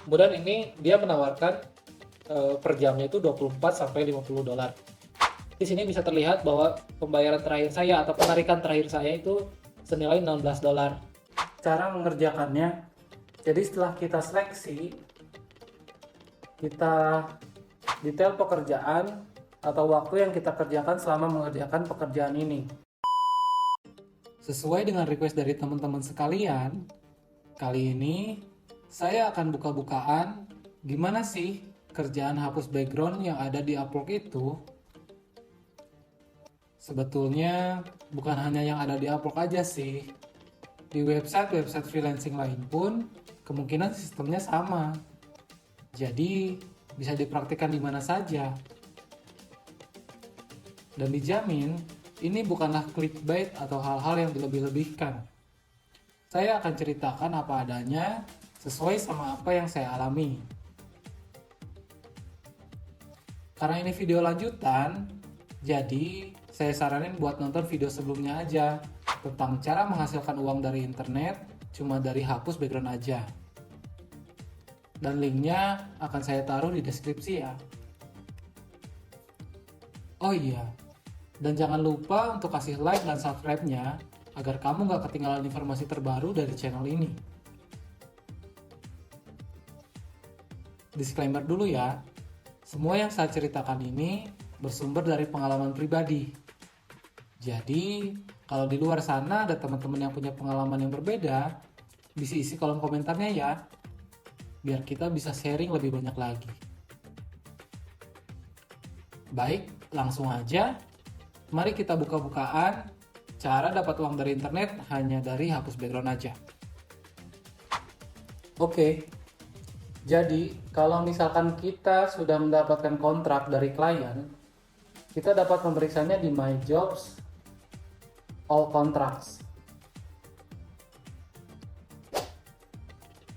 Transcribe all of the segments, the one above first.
Kemudian ini dia menawarkan per jamnya itu 24 sampai 50 dolar. Di sini bisa terlihat bahwa pembayaran terakhir saya atau penarikan terakhir saya itu senilai 16 dolar. Cara mengerjakannya, jadi setelah kita seleksi, kita detail pekerjaan atau waktu yang kita kerjakan selama mengerjakan pekerjaan ini. Sesuai dengan request dari teman-teman sekalian, kali ini saya akan buka-bukaan gimana sih kerjaan hapus background yang ada di Upwork itu. Sebetulnya bukan hanya yang ada di Upwork aja sih. Di website-website freelancing lain pun kemungkinan sistemnya sama. Jadi bisa dipraktikkan di mana saja. Dan dijamin ini bukanlah clickbait atau hal-hal yang dilebih-lebihkan. Saya akan ceritakan apa adanya sesuai sama apa yang saya alami. Karena ini video lanjutan, jadi saya saranin buat nonton video sebelumnya aja tentang cara menghasilkan uang dari internet cuma dari hapus background aja. Dan linknya akan saya taruh di deskripsi ya. Oh iya, dan jangan lupa untuk kasih like dan subscribe-nya agar kamu gak ketinggalan informasi terbaru dari channel ini. Disclaimer dulu ya, semua yang saya ceritakan ini bersumber dari pengalaman pribadi. Jadi, kalau di luar sana ada teman-teman yang punya pengalaman yang berbeda, bisa isi kolom komentarnya ya, biar kita bisa sharing lebih banyak lagi. Baik, langsung aja. Mari kita buka-bukaan cara dapat uang dari internet hanya dari hapus background aja. Oke, jadi kalau misalkan kita sudah mendapatkan kontrak dari klien, kita dapat memeriksanya di My Jobs All Contracts.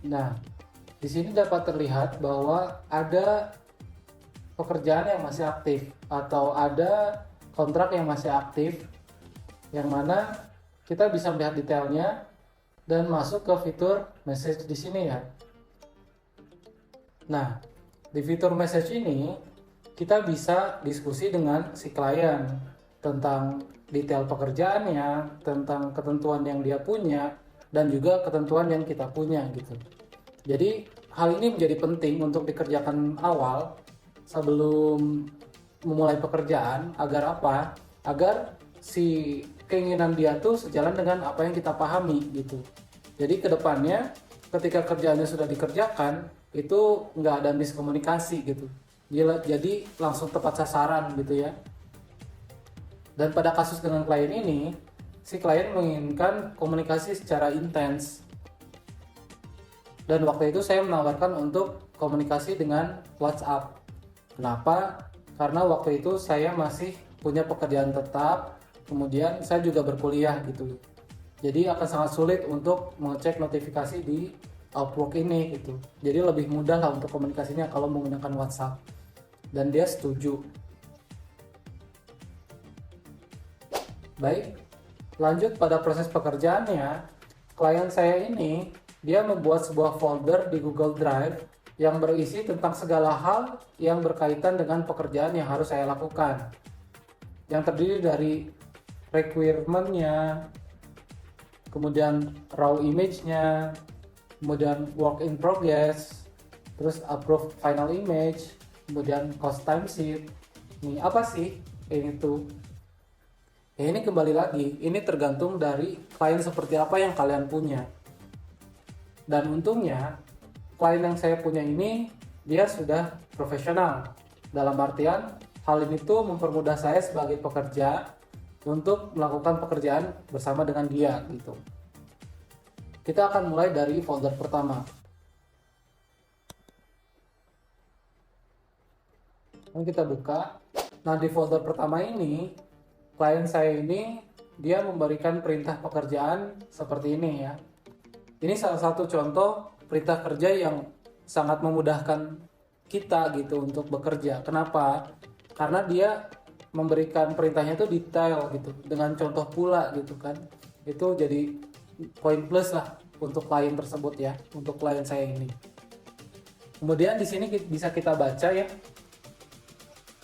Nah, di sini dapat terlihat bahwa ada pekerjaan yang masih aktif atau ada kontrak yang masih aktif, yang mana kita bisa melihat detailnya dan masuk ke fitur message di sini ya. Nah, di fitur message ini kita bisa diskusi dengan si klien tentang detail pekerjaannya, tentang ketentuan yang dia punya, dan juga ketentuan yang kita punya gitu. Jadi hal ini menjadi penting untuk dikerjakan awal sebelum memulai pekerjaan. Agar apa? Agar si keinginan dia tuh sejalan dengan apa yang kita pahami gitu. Jadi kedepannya ketika kerjaannya sudah dikerjakan itu nggak ada miskomunikasi gitu. Jadi langsung tepat sasaran gitu ya. Dan pada kasus dengan klien ini, si klien menginginkan komunikasi secara intens. Dan waktu itu saya menawarkan untuk komunikasi dengan WhatsApp. Kenapa? Karena waktu itu saya masih punya pekerjaan tetap, kemudian saya juga berkuliah gitu. Jadi akan sangat sulit untuk mengecek notifikasi di Outlook ini gitu. Jadi lebih mudah lah untuk komunikasinya kalau menggunakan WhatsApp. Dan dia setuju. Baik, lanjut pada proses pekerjaannya. Klien saya ini, dia membuat sebuah folder di Google Drive yang berisi tentang segala hal yang berkaitan dengan pekerjaan yang harus saya lakukan. Yang terdiri dari requirement-nya, kemudian raw image-nya, kemudian work in progress, terus approve final image, kemudian cost timesheet. Ini apa sih ini tuh? Ya ini kembali lagi, ini tergantung dari klien seperti apa yang kalian punya. Dan untungnya, klien yang saya punya ini, dia sudah profesional. Dalam artian, hal ini tuh mempermudah saya sebagai pekerja untuk melakukan pekerjaan bersama dengan dia gitu. Kita akan mulai dari folder pertama. Dan kita buka. Nah, di folder pertama ini, klien saya ini dia memberikan perintah pekerjaan seperti ini ya. Ini salah satu contoh perintah kerja yang sangat memudahkan kita gitu untuk bekerja. Kenapa? Karena dia memberikan perintahnya itu detail gitu, dengan contoh pula gitu kan. Itu jadi poin plus lah untuk klien tersebut ya, untuk klien saya ini. Kemudian di sini bisa kita baca ya.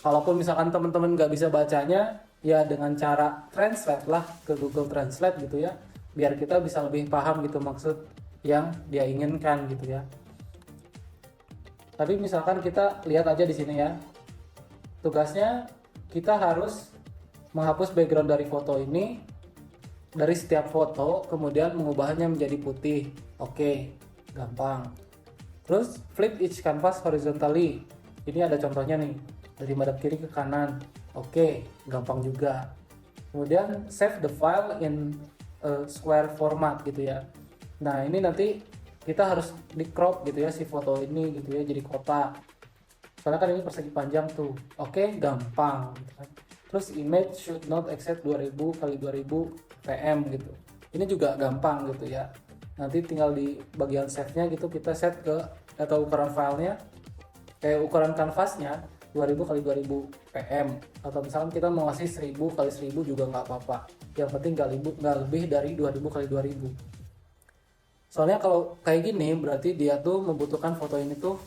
Kalaupun misalkan teman-teman nggak bisa bacanya, ya dengan cara translate lah ke Google Translate gitu ya, biar kita bisa lebih paham gitu maksud yang dia inginkan gitu ya. Tapi misalkan kita lihat aja di sini ya, tugasnya kita harus menghapus background dari foto ini, dari setiap foto, kemudian mengubahnya menjadi putih. Oke, gampang. Terus flip each canvas horizontally. Ini ada contohnya nih, dari madep kiri ke kanan. Oke, gampang juga. Kemudian save the file in a square format gitu ya. Nah, ini nanti kita harus di crop gitu ya si foto ini gitu ya, jadi kotak. Soalnya kan ini persegi panjang tuh. Oke, gampang gitu kan. Terus image should not exceed 2000 kali 2000 pm gitu. Ini juga gampang gitu ya. Nanti tinggal di bagian save-nya gitu kita set ke atau ukuran filenya, ukuran kanvasnya 2000 kali 2000 pm, atau misalkan kita mau ngasih 1000 kali 1000 juga nggak apa-apa. Yang penting nggak lebih dari 2000 kali 2000. Soalnya kalau kayak gini berarti dia tuh membutuhkan foto ini tuh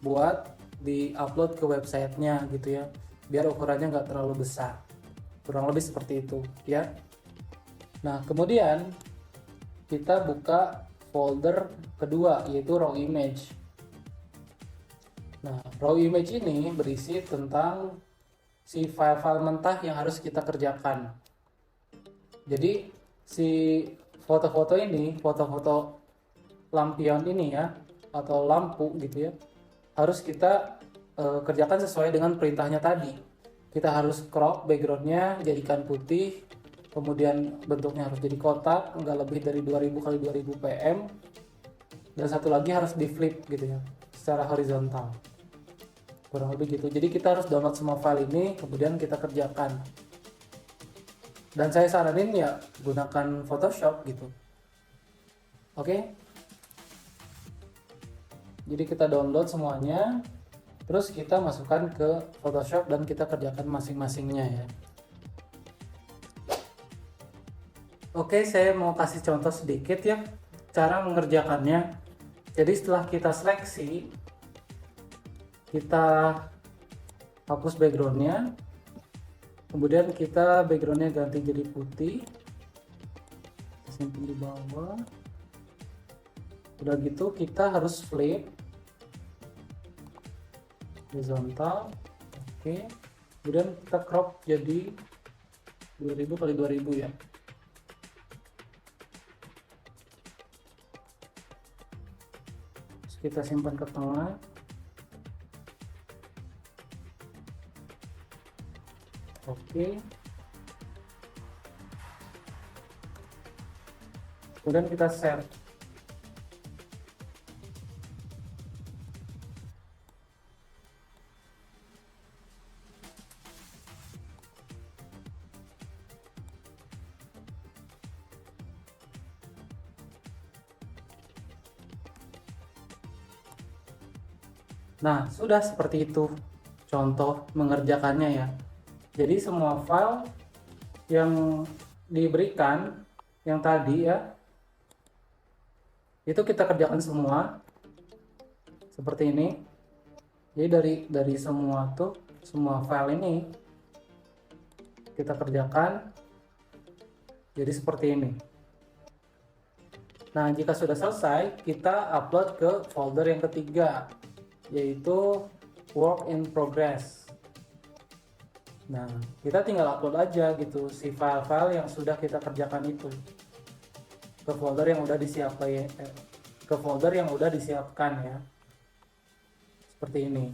buat di-upload ke websitenya gitu ya, biar ukurannya nggak terlalu besar. Kurang lebih seperti itu ya. Nah, kemudian kita buka folder kedua, yaitu raw image. Nah, raw image ini berisi tentang si file-file mentah yang harus kita kerjakan. Jadi si foto-foto ini, foto-foto lampion ini ya, atau lampu gitu ya, harus kita kerjakan sesuai dengan perintahnya tadi. Kita harus crop backgroundnya, jadikan putih, kemudian bentuknya harus jadi kotak, nggak lebih dari 2000 kali 2000 pm, dan satu lagi harus di flip gitu ya, secara horizontal. Kurang lebih gitu. Jadi kita harus download semua file ini, kemudian kita kerjakan. Dan saya saranin ya gunakan Photoshop gitu. Oke. Jadi kita download semuanya, terus kita masukkan ke Photoshop dan kita kerjakan masing-masingnya ya. Oke, saya mau kasih contoh sedikit ya cara mengerjakannya. Jadi setelah kita seleksi, kita hapus backgroundnya, kemudian kita backgroundnya ganti jadi putih, simpan di bawah. Udah gitu kita harus flip horizontal. Oke, kemudian kita crop jadi 2000 kali 2000 ya. Terus kita simpan ke tengah. Oke. Kemudian kita share. Nah, sudah seperti itu contoh mengerjakannya ya. Jadi semua file yang diberikan yang tadi ya, itu kita kerjakan semua seperti ini. Jadi dari semua file ini kita kerjakan jadi seperti ini. Nah, jika sudah selesai, kita upload ke folder yang ketiga, yaitu work in progress. Nah, kita tinggal upload aja gitu si file-file yang sudah kita kerjakan itu ke folder yang udah disiapkan ya. Seperti ini.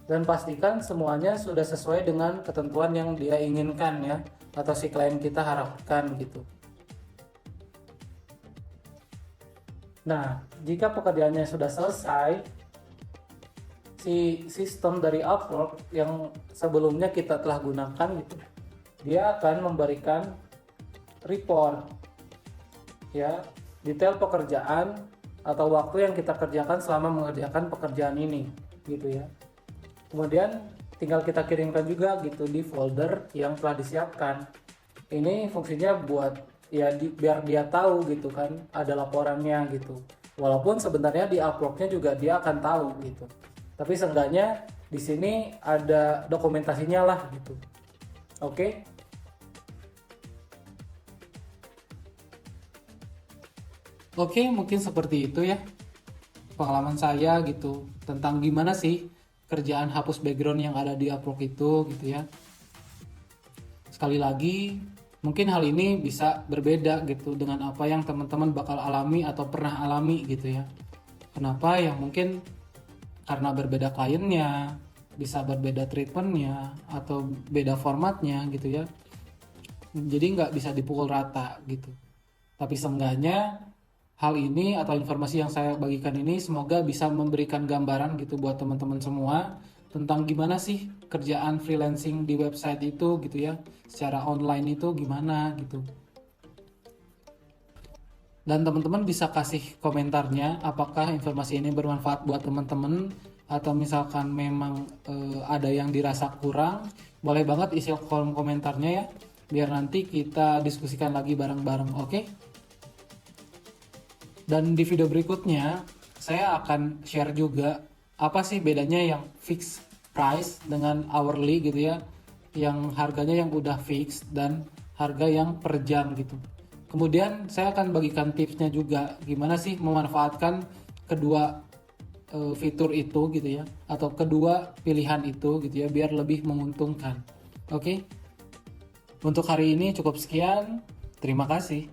Dan pastikan semuanya sudah sesuai dengan ketentuan yang dia inginkan ya, atau si klien kita harapkan gitu. Nah, jika pekerjaannya sudah selesai, si sistem dari Upwork yang sebelumnya kita telah gunakan gitu, dia akan memberikan report ya, detail pekerjaan atau waktu yang kita kerjakan selama mengerjakan pekerjaan ini gitu ya. Kemudian tinggal kita kirimkan juga gitu di folder yang telah disiapkan. Ini fungsinya buat ya biar dia tahu gitu kan ada laporannya gitu. Walaupun sebenarnya di uploadnya juga dia akan tahu gitu. Tapi seenggaknya di sini ada dokumentasinya lah gitu. Oke. Oke, mungkin seperti itu ya pengalaman saya gitu tentang gimana sih kerjaan hapus background yang ada di upload itu gitu ya. Sekali lagi, mungkin hal ini bisa berbeda gitu dengan apa yang teman-teman bakal alami atau pernah alami gitu ya. Kenapa? Yang mungkin karena berbeda kliennya, bisa berbeda treatmentnya, atau beda formatnya gitu ya. Jadi nggak bisa dipukul rata gitu. Tapi seenggaknya hal ini atau informasi yang saya bagikan ini semoga bisa memberikan gambaran gitu buat teman-teman semua tentang gimana sih kerjaan freelancing di website itu gitu ya, secara online itu gimana gitu. Dan teman-teman bisa kasih komentarnya apakah informasi ini bermanfaat buat teman-teman atau misalkan memang ada yang dirasa kurang, boleh banget isi kolom komentarnya ya, biar nanti kita diskusikan lagi bareng-bareng, oke? Dan di video berikutnya saya akan share juga apa sih bedanya yang fixed price dengan hourly gitu ya, yang harganya yang udah fix dan harga yang per jam gitu. Kemudian saya akan bagikan tipsnya juga gimana sih memanfaatkan kedua fitur itu gitu ya, atau kedua pilihan itu gitu ya, biar lebih menguntungkan. Oke. Untuk hari ini cukup sekian. Terima kasih.